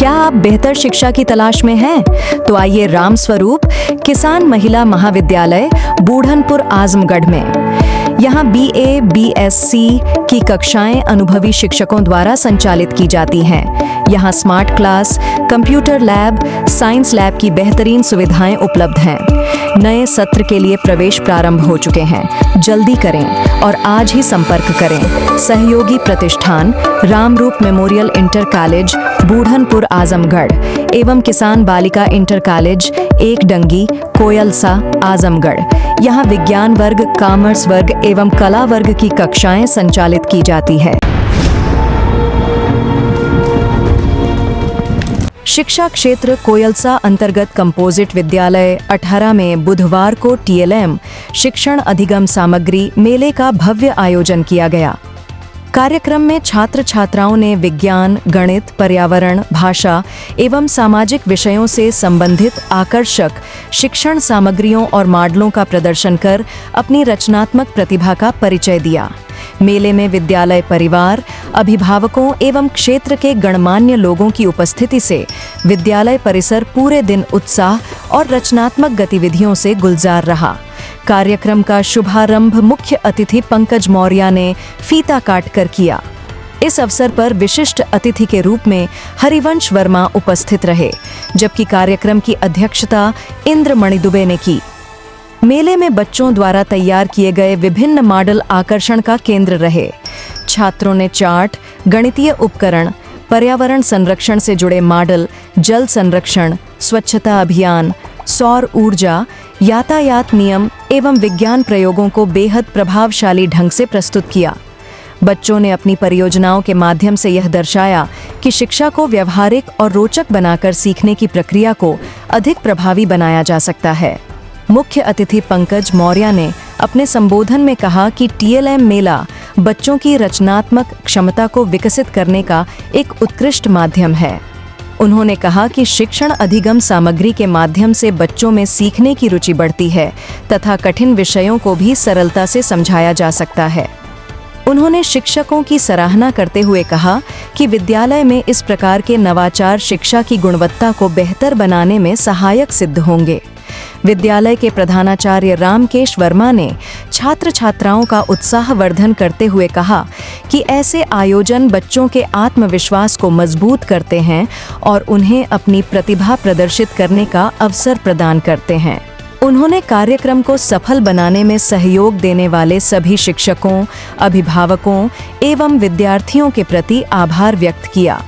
क्या आप बेहतर शिक्षा की तलाश में हैं? तो आइए राम स्वरूप किसान महिला महाविद्यालय बूढ़नपुर आजमगढ़ में। यहाँ BA, BSc की कक्षाएं अनुभवी शिक्षकों द्वारा संचालित की जाती हैं। यहाँ smart class, computer lab, science lab की बेहतरीन सुविधाएं उपलब्ध हैं। नए सत्र के लिए प्रवेश प्रारंभ हो चुके हैं। जल्दी करें और आज ही संपर्क करें। सहयोगी प्रतिष्ठान Ramroop memorial inter college Budhanpur Azamgarh एवं किसान बालिका इंटर कॉलेज एक डंगी कोयलसा आजमगढ़। यहाँ विज्ञान वर्ग, कॉमर्स वर्ग एवं कला वर्ग की कक्षाएं संचालित की जाती है। शिक्षा क्षेत्र कोयलसा अंतर्गत कंपोजिट विद्यालय 18 में बुधवार को TLM शिक्षण अधिगम सामग्री मेले का भव्य आयोजन किया गया। कार्यक्रम में छात्र छात्राओं ने विज्ञान, गणित, पर्यावरण, भाषा एवं सामाजिक विषयों से संबंधित आकर्षक शिक्षण सामग्रियों और मॉडलों का प्रदर्शन कर अपनी रचनात्मक प्रतिभा का परिचय दिया। मेले में विद्यालय परिवार, अभिभावकों एवं क्षेत्र के गणमान्य लोगों की उपस्थिति से विद्यालय परिसर पूरे दिन उत्साह और रचनात्मक गतिविधियों से गुलजार रहा। कार्यक्रम का शुभारंभ मुख्य अतिथि पंकज मौर्य ने फीता काटकर किया। इस अवसर पर विशिष्ट अतिथि के रूप में हरिवंश वर्मा उपस्थित रहे, जबकि कार्यक्रम की अध्यक्षता इंद्रमणि दुबे ने की। मेले में बच्चों द्वारा तैयार किए गए विभिन्न मॉडल आकर्षण का केंद्र रहे। छात्रों ने चार्ट, गणितीय उपकरण, पर्यावरण संरक्षण से जुड़े मॉडल, जल संरक्षण, स्वच्छता अभियान, सौर ऊर्जा, यातायात नियम एवं विज्ञान प्रयोगों को बेहद प्रभावशाली ढंग से प्रस्तुत किया। बच्चों ने अपनी परियोजनाओं के माध्यम से यह दर्शाया कि शिक्षा को व्यवहारिक और रोचक बनाकर सीखने की प्रक्रिया को अधिक प्रभावी बनाया जा सकता है। मुख्य अतिथि पंकज मौर्य ने अपने संबोधन में कहा कि TLM मेला बच्चों की रचनात्मक क्षमता को विकसित करने का एक उत्कृष्ट माध्यम है। उन्होंने कहा कि शिक्षण अधिगम सामग्री के माध्यम से बच्चों में सीखने की रुचि बढ़ती है तथा कठिन विषयों को भी सरलता से समझाया जा सकता है। उन्होंने शिक्षकों की सराहना करते हुए कहा कि विद्यालय में इस प्रकार के नवाचार शिक्षा की गुणवत्ता को बेहतर बनाने में सहायक सिद्ध होंगे। विद्यालय के प्रधानाचार्य रामकेश वर्मा ने छात्र छात्राओं का उत्साहवर्धन करते हुए कहा कि ऐसे आयोजन बच्चों के आत्मविश्वास को मजबूत करते हैं और उन्हें अपनी प्रतिभा प्रदर्शित करने का अवसर प्रदान करते हैं। उन्होंने कार्यक्रम को सफल बनाने में सहयोग देने वाले सभी शिक्षकों, अभिभावकों एवं विद्यार्थियों के प्रति आभार व्यक्त किया।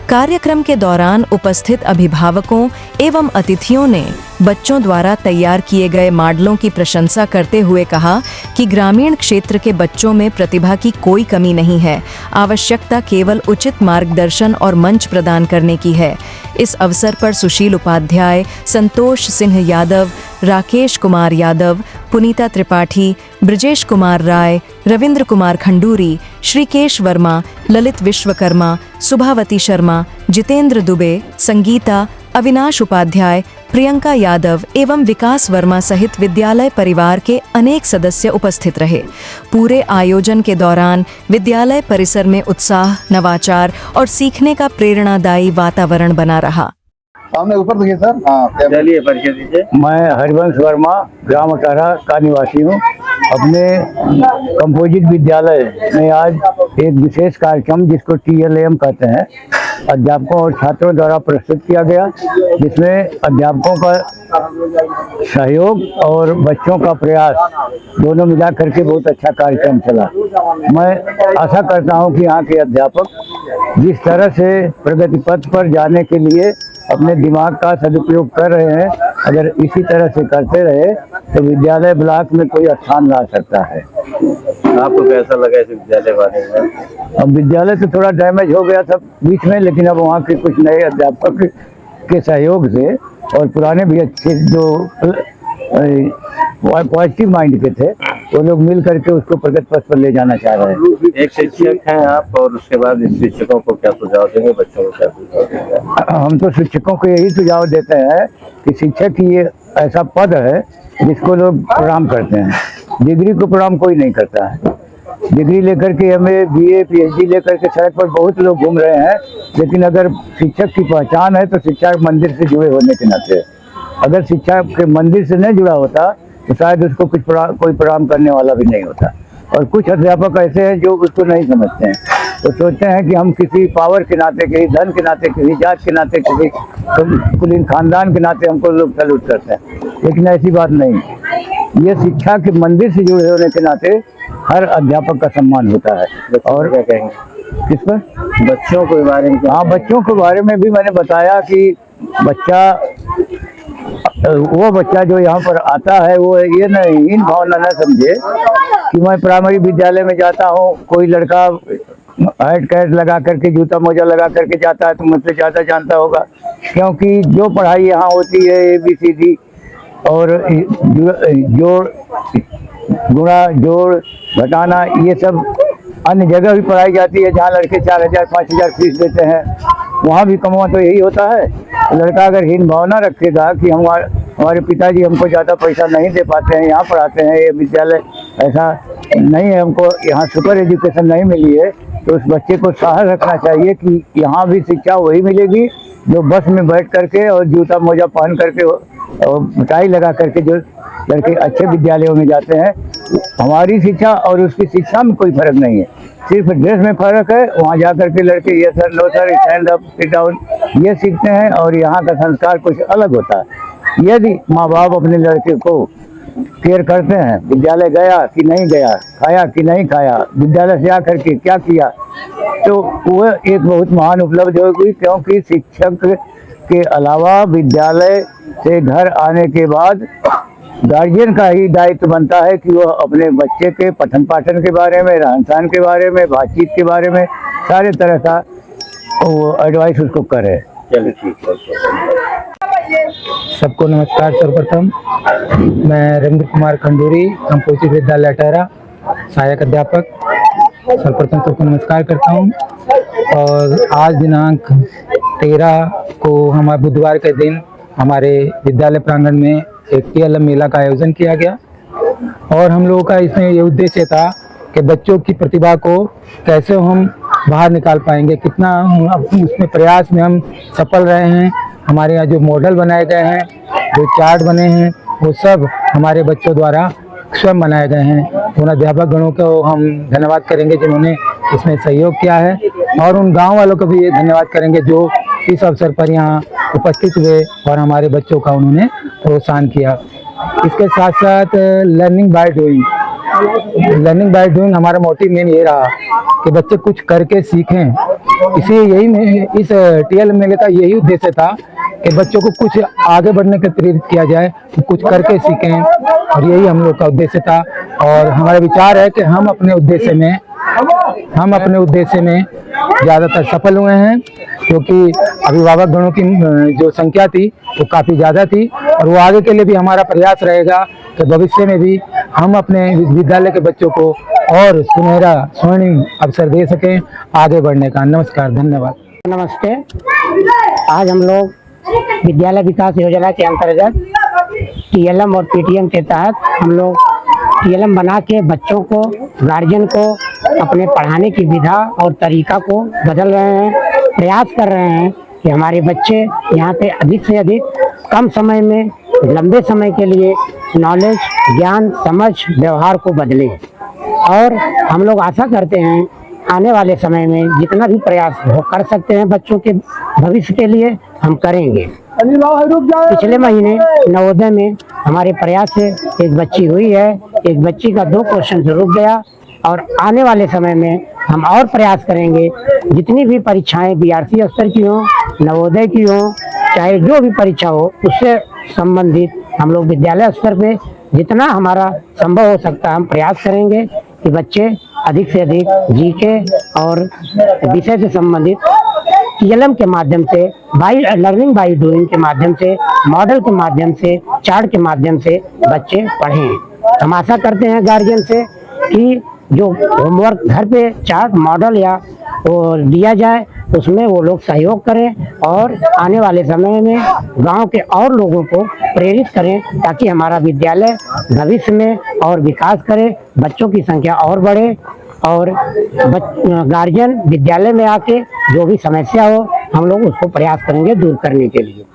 कार्यक्रम के दौरान उपस्थित अभिभावकों एवं अतिथियों ने बच्चों द्वारा तैयार किए गए मॉडलों की प्रशंसा करते हुए कहा कि ग्रामीण क्षेत्र के बच्चों में प्रतिभा की कोई कमी नहीं है, आवश्यकता केवल उचित मार्गदर्शन और मंच प्रदान करने की है। इस अवसर पर सुशील उपाध्याय, संतोष सिंह यादव, राकेश कुमार यादव, पुनीता त्रिपाठी, ब्रजेश कुमार राय, रविंद्र कुमार खंडूरी, श्रीकेश वर्मा, ललित विश्वकर्मा, सुभावती शर्मा, जितेंद्र दुबे, संगीता, अविनाश उपाध्याय, प्रियंका यादव एवं विकास वर्मा सहित विद्यालय परिवार के अनेक सदस्य उपस्थित रहे। पूरे आयोजन के दौरान विद्यालय परिसर में उत्साह, नवाचार और सीखने का प्रेरणादायी वातावरण बना रहा। सामने ऊपर देखिए सर। चलिए परिचय दीजिए। मैं हरिवंश वर्मा ग्राम अटारा का निवासी हूँ। अपने कंपोजिट विद्यालय में आज एक विशेष कार्यक्रम जिसको TLM कहते हैं, अध्यापकों और छात्रों द्वारा प्रस्तुत किया गया, जिसमें अध्यापकों का सहयोग और बच्चों का प्रयास दोनों मिला करके बहुत अच्छा कार्यक्रम चला। मैं आशा करता हूं कि यहाँ के अध्यापक जिस तरह से प्रगति पथ पर जाने के लिए अपने दिमाग का सदुपयोग कर रहे हैं, अगर इसी तरह से करते रहे तो विद्यालय ब्लॉक में कोई स्थान ला सकता है। आपको कैसा लगा इस विद्यालय बारे में? अब विद्यालय तो थोड़ा डैमेज हो गया था बीच में, लेकिन अब वहाँ के कुछ नए अध्यापक के सहयोग से और पुराने भी अच्छे जो पॉजिटिव माइंड के थे, वो लोग मिल करके उसको प्रगति पथ पर ले जाना चाह रहे हैं। एक शिक्षक हैं आप, और उसके बाद इस शिक्षकों को क्या सुझाव देंगे, बच्चों को क्या सुझाव देंगे? हम तो शिक्षकों को यही सुझाव देते हैं कि शिक्षक ही ये ऐसा पद है जिसको लोग प्रणाम करते हैं। डिग्री को प्रणाम कोई नहीं करता है। डिग्री लेकर के एमए, बीए, पीएचडी लेकर के सड़क पर बहुत लोग घूम रहे हैं, लेकिन अगर शिक्षक की पहचान है तो शिक्षा मंदिर से जुड़े होने के नाते। अगर शिक्षा के मंदिर से नहीं जुड़ा होता तो शायद उसको कोई प्रणाम करने वाला भी नहीं होता। और कुछ अध्यापक ऐसे हैं जो उसको नहीं समझते हैं, तो सोचते हैं कि हम किसी पावर के नाते, किसी धन के नाते, किसी जात के नाते, किसी कुलीन खानदान के नाते हमको लोग सैल्यूट करते हैं, लेकिन ऐसी बात नहीं। ये शिक्षा के मंदिर से जुड़े होने के नाते हर अध्यापक का सम्मान होता है। और क्या कहेंगे किस पर? बच्चों के बारे में? हाँ, बच्चों के बारे में भी मैंने बताया कि वो बच्चा जो यहाँ पर आता है वो ये नहीं, इन भावना न समझे कि मैं प्राइमरी विद्यालय में जाता हूँ, कोई लड़का हैट कैट लगा करके, जूता मोजा लगा करके जाता है तो मुझसे ज़्यादा जानता होगा, क्योंकि जो पढ़ाई यहाँ होती है ABCD और जोड़, गुणा, जोड़, घटाना, ये सब अन्य जगह भी पढ़ाई जाती है जहाँ लड़के 4,000 5,000 फीस देते हैं, वहाँ भी कमाना तो यही होता है। लड़का अगर हीन भावना रखेगा कि हमारे पिताजी हमको ज़्यादा पैसा नहीं दे पाते हैं, यहाँ पढ़ाते हैं, ये विद्यालय ऐसा नहीं है, हमको यहाँ सुपर एजुकेशन नहीं मिली है, तो उस बच्चे को साहस रखना चाहिए कि यहाँ भी शिक्षा वही मिलेगी जो बस में बैठ करके और जूता मोजा पहन करके और टाई लगा करके जो लड़के अच्छे विद्यालयों में जाते हैं। हमारी शिक्षा और उसकी शिक्षा में कोई फर्क नहीं है, सिर्फ ड्रेस में फर्क है। वहाँ जा करके लड़के ये सर, लो sir, stand up, sit down ये सीखते हैं और यहाँ का संस्कार कुछ अलग होता है। यदि माँ बाप अपने लड़के को केयर करते हैं, विद्यालय गया कि नहीं गया, खाया कि नहीं खाया, विद्यालय से आकर के क्या किया, तो वह एक बहुत महान उपलब्धि होगी। क्योंकि शिक्षक के अलावा विद्यालय से घर आने के बाद गार्जियन का ही दायित्व बनता है कि वह अपने बच्चे के पठन पाठन के बारे में, रहन सहन के बारे में, बातचीत के बारे में सारे तरह का वो एडवाइस उसको करे। चलिए ठीक है। सबको नमस्कार। सर्वप्रथम मैं रविंद्र कुमार खंडूरी, कंपोजिट विद्यालय अटहरा, सहायक अध्यापक, सर्वप्रथम सबको नमस्कार करता हूं। और आज दिनांक 13 को हमारे बुधवार के दिन हमारे विद्यालय प्रांगण में एक TLM मेला का आयोजन किया गया और हम लोगों का इसमें ये उद्देश्य था कि बच्चों की प्रतिभा को कैसे हम बाहर निकाल पाएंगे, कितना उसमें प्रयास में हम सफल रहे हैं। हमारे यहाँ जो मॉडल बनाए गए हैं, जो चार्ट बने हैं, वो सब हमारे बच्चों द्वारा स्वयं बनाए गए हैं। उन अध्यापक गणों को हम धन्यवाद करेंगे जिन्होंने इसमें सहयोग किया है, और उन गांव वालों को भी ये धन्यवाद करेंगे जो इस अवसर पर यहाँ उपस्थित हुए और हमारे बच्चों का उन्होंने प्रोत्साहन किया। इसके साथ साथ लर्निंग बाय डूइंग हमारा मोटिव मेन ये रहा कि बच्चे कुछ करके सीखें। इस TLM मेले का यही उद्देश्य था कि बच्चों को कुछ आगे बढ़ने के प्रेरित किया जाए, तो कुछ करके सीखें, और यही हम लोग का उद्देश्य था। और हमारा विचार है कि हम अपने उद्देश्य में ज़्यादातर सफल हुए हैं, क्योंकि अभिभावक गणों की जो संख्या थी वो काफ़ी ज़्यादा थी, और वो आगे के लिए भी हमारा प्रयास रहेगा कि भविष्य में भी हम अपने विद्यालय के बच्चों को और सुनहरा स्वर्णिम अवसर दे सकें आगे बढ़ने का। नमस्कार, धन्यवाद। नमस्ते। आज हम लोग विद्यालय विकास योजना के अंतर्गत TLM और PTM के तहत हम लोग TLM बना के बच्चों को, गार्जियन को अपने पढ़ाने की विधा और तरीका को बदल रहे हैं। प्रयास कर रहे हैं कि हमारे बच्चे यहाँ पे अधिक से अधिक कम समय में लंबे समय के लिए नॉलेज, ज्ञान, समझ, व्यवहार को बदलें। और हम लोग आशा करते हैं आने वाले समय में जितना भी प्रयास हो कर सकते हैं बच्चों के भविष्य के लिए हम करेंगे। पिछले महीने नवोदय में हमारे प्रयास से एक बच्ची हुई है, एक बच्ची का 2 क्वेश्चन से रुक गया, और आने वाले समय में हम और प्रयास करेंगे। जितनी भी परीक्षाएं BRC स्तर की हो, नवोदय की हो, चाहे जो भी परीक्षा हो, उससे संबंधित हम लोग विद्यालय स्तर पे जितना हमारा संभव हो सकता है हम प्रयास करेंगे कि बच्चे अधिक से अधिक GK और विषय से संबंधित TLM के माध्यम से, लर्निंग बाय डूइंग के माध्यम से, मॉडल के माध्यम से, चार्ट के माध्यम से बच्चे पढ़ें। हम आशा करते हैं गार्जियन से कि जो होमवर्क घर पे चार्ट, मॉडल या वो दिया जाए उसमें वो लोग सहयोग करें, और आने वाले समय में गांव के और लोगों को प्रेरित करें, ताकि हमारा विद्यालय भविष्य में और विकास करे, बच्चों की संख्या और बढ़े, और गार्जियन विद्यालय में आके जो भी समस्या हो हम लोग उसको प्रयास करेंगे दूर करने के लिए।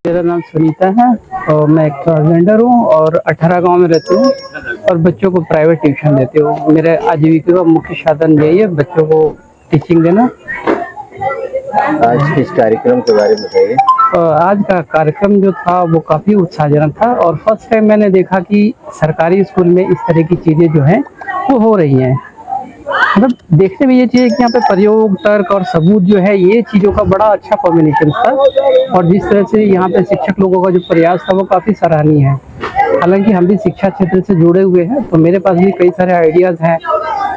मेरा नाम सुनीता है और मैं एक ट्रांसजेंडर हूँ और 18 गांव में रहती हूँ और बच्चों को प्राइवेट ट्यूशन देती हूँ। मेरे आजीविका का मुख्य साधन यही है, बच्चों को टीचिंग देना। आज इस कार्यक्रम के बारे में बताइए। आज का कार्यक्रम जो था वो काफ़ी उत्साहजनक था और फर्स्ट टाइम मैंने देखा कि सरकारी स्कूल में इस तरह की चीज़ें जो हैं वो हो रही हैं। मतलब देखने में ये चीज़ कि यहाँ पे प्रयोग, तर्क और सबूत जो है ये चीज़ों का बड़ा अच्छा कॉम्बिनेशन था और जिस तरह से यहाँ पे शिक्षक लोगों का जो प्रयास था वो काफ़ी सराहनीय है। हालांकि हम भी शिक्षा क्षेत्र से जुड़े हुए हैं तो मेरे पास भी कई सारे आइडियाज़ हैं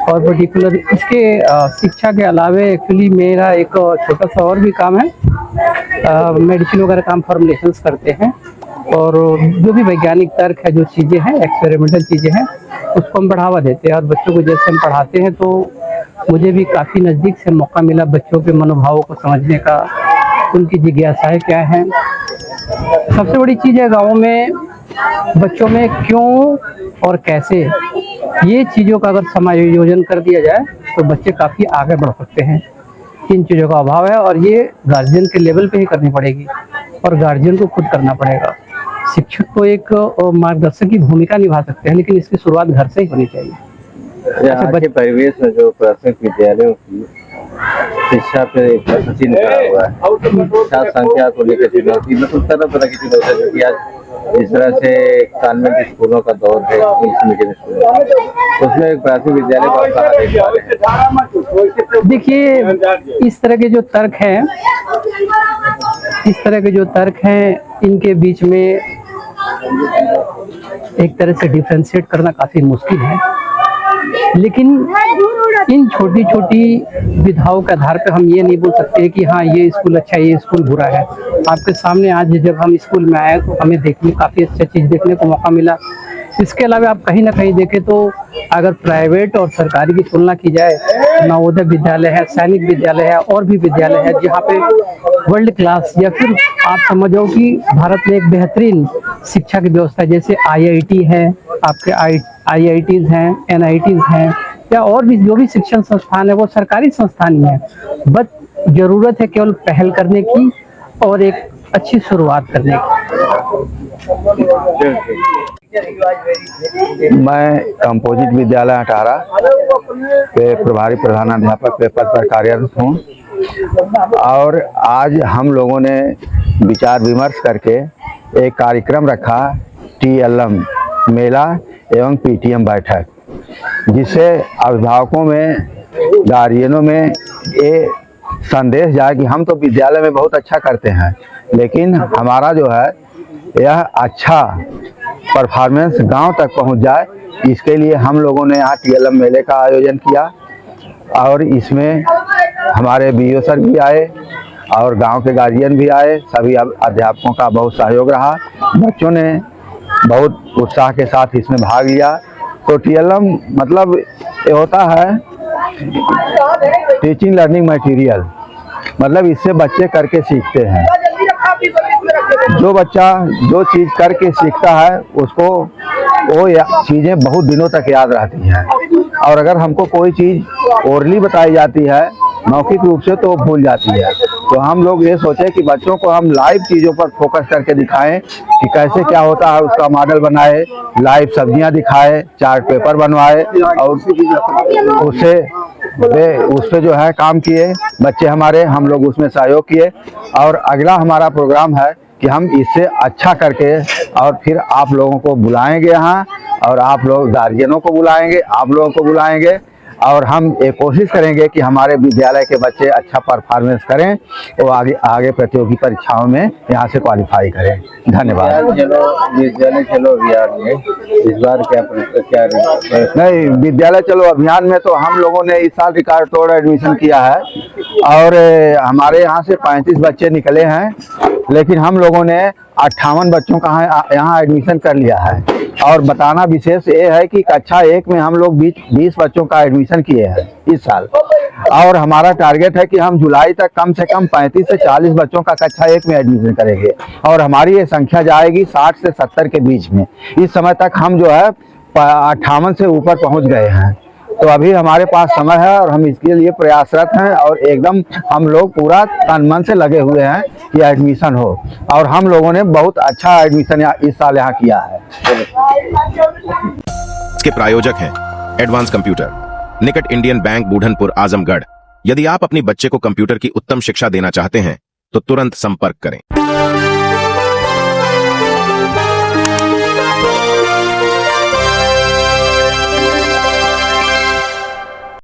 और पर्टिकुलर इसके शिक्षा के अलावे एक्चुअली मेरा एक छोटा सा और भी काम है, मेडिसिन वगैरह काम फॉर्मुलेशंस करते हैं और जो भी वैज्ञानिक तर्क है, जो चीज़ें हैं, एक्सपेरिमेंटल चीज़ें हैं, उसको हम बढ़ावा देते हैं और बच्चों को जैसे हम पढ़ाते हैं तो मुझे भी काफ़ी नज़दीक से मौका मिला बच्चों के मनोभावों को समझने का, उनकी जिज्ञासाएं क्या हैं। सबसे बड़ी चीज़ है गाँव में बच्चों में क्यों और कैसे, ये चीज़ों का अगर समायोजन कर दिया जाए तो बच्चे काफ़ी आगे बढ़ सकते हैं। इन चीज़ों का अभाव है और ये गार्जियन के लेवल पे ही करनी पड़ेगी और गार्जियन को खुद करना पड़ेगा। शिक्षक को एक मार्गदर्शक की भूमिका निभा सकते हैं लेकिन इसकी शुरुआत घर से ही होनी चाहिए। यहाँ के परिवेश में जो प्राथमिक विद्यालयों की शिक्षा पे सचिन खड़ा हुआ है, छात्र संख्या को लेकर चुनौती, मतलब तरह तरह की चुनौतियां जो कि आज जिस तरह से कॉन्वेंट स्कूलों का दौर है, इंग्लिश मीडियम स्कूल, उसमें एक प्राथमिक विद्यालय को आप कहाँ देख पा रहे हैं? देखिए इस तरह के जो तर्क हैं इनके बीच में एक तरह से डिफरेंशिएट करना काफी मुश्किल है, लेकिन इन छोटी छोटी विधाओं के आधार पर हम ये नहीं बोल सकते कि हाँ ये स्कूल अच्छा है, ये स्कूल बुरा है। आपके सामने आज जब हम स्कूल में आए तो हमें देखने काफ़ी अच्छा चीज़ देखने को मौका मिला। इसके अलावा आप कहीं ना कहीं देखें तो अगर प्राइवेट और सरकारी की तुलना की जाए, नवोदय विद्यालय है, सैनिक विद्यालय है और भी विद्यालय है जहाँ पे वर्ल्ड क्लास या फिर आप समझो कि भारत में एक बेहतरीन शिक्षा की व्यवस्था, जैसे IIT है, आपके IITs हैं, NITs हैं या और भी जो भी शिक्षण संस्थान है वो सरकारी संस्थान ही है। बस जरूरत है केवल पहल करने की और एक अच्छी शुरुआत करने की। मैं कंपोजिट विद्यालय 18 पे प्रभारी प्रधानाध्यापक के पद पर कार्यरत हूँ और आज हम लोगों ने विचार विमर्श करके एक कार्यक्रम रखा, TLM मेला एवं PTM बैठक, जिससे अभिभावकों में, गार्जियनों में ये संदेश जाए कि हम तो विद्यालय में बहुत अच्छा करते हैं लेकिन हमारा जो है यह अच्छा परफॉर्मेंस गांव तक पहुंच जाए। इसके लिए हम लोगों ने यहाँ TLM मेले का आयोजन किया और इसमें हमारे BO सर भी आए और गांव के गार्जियन भी आए, सभी अध्यापकों का बहुत सहयोग रहा, बच्चों ने बहुत उत्साह के साथ इसमें भाग लिया। तो TLM मतलब ये होता है टीचिंग लर्निंग मटेरियल, मतलब इससे बच्चे करके सीखते हैं। जो बच्चा जो चीज़ करके सीखता है उसको वो चीज़ें बहुत दिनों तक याद रहती हैं और अगर हमको कोई चीज़ ओरली बताई जाती है मौखिक रूप से तो भूल जाती है। तो हम लोग ये सोचे कि बच्चों को हम लाइव चीज़ों पर फोकस करके दिखाएं कि कैसे क्या होता है, उसका मॉडल बनाए, लाइव सब्जियां दिखाए, चार्ट पेपर बनवाए और उस पे जो है काम किए बच्चे हमारे, हम लोग उसमें सहयोग किए। और अगला हमारा प्रोग्राम है कि हम इससे अच्छा करके और फिर आप लोगों को बुलाएंगे यहाँ और आप लोग गार्जियनों को बुलाएंगे, आप लोगों को बुलाएंगे और हम ये कोशिश करेंगे कि हमारे विद्यालय के बच्चे अच्छा परफॉर्मेंस करें और आगे प्रतियोगी परीक्षाओं में यहाँ से क्वालिफाई करें। धन्यवाद। विद्यालय चलो अभियान में इस बार क्या नहीं, विद्यालय चलो अभियान में तो हम लोगों ने इस साल रिकॉर्ड तोड़ एडमिशन किया है और हमारे यहाँ से 35 बच्चे निकले हैं, लेकिन हम लोगों ने 58 बच्चों का यहाँ एडमिशन कर लिया है। और बताना विशेष ये है कि कक्षा 1 में हम लोग 20 बच्चों का एडमिशन किए हैं इस साल और हमारा टारगेट है कि हम जुलाई तक कम से कम 35 से 40 बच्चों का कक्षा 1 में एडमिशन करेंगे और हमारी ये संख्या जाएगी 60 से 70 के बीच में। इस समय तक हम जो है 58 से ऊपर पहुंच गए हैं। तो अभी हमारे पास समय है और हम इसके लिए प्रयासरत हैं और एकदम हम लोग पूरा तन मन से लगे हुए हैं कि एडमिशन हो, और हम लोगों ने बहुत अच्छा एडमिशन इस साल यहाँ किया है। इसके प्रायोजक हैं एडवांस कंप्यूटर, निकट इंडियन बैंक, बूढ़नपुर, आजमगढ़। यदि आप अपने बच्चे को कंप्यूटर की उत्तम शिक्षा देना चाहते हैं तो तुरंत संपर्क करें।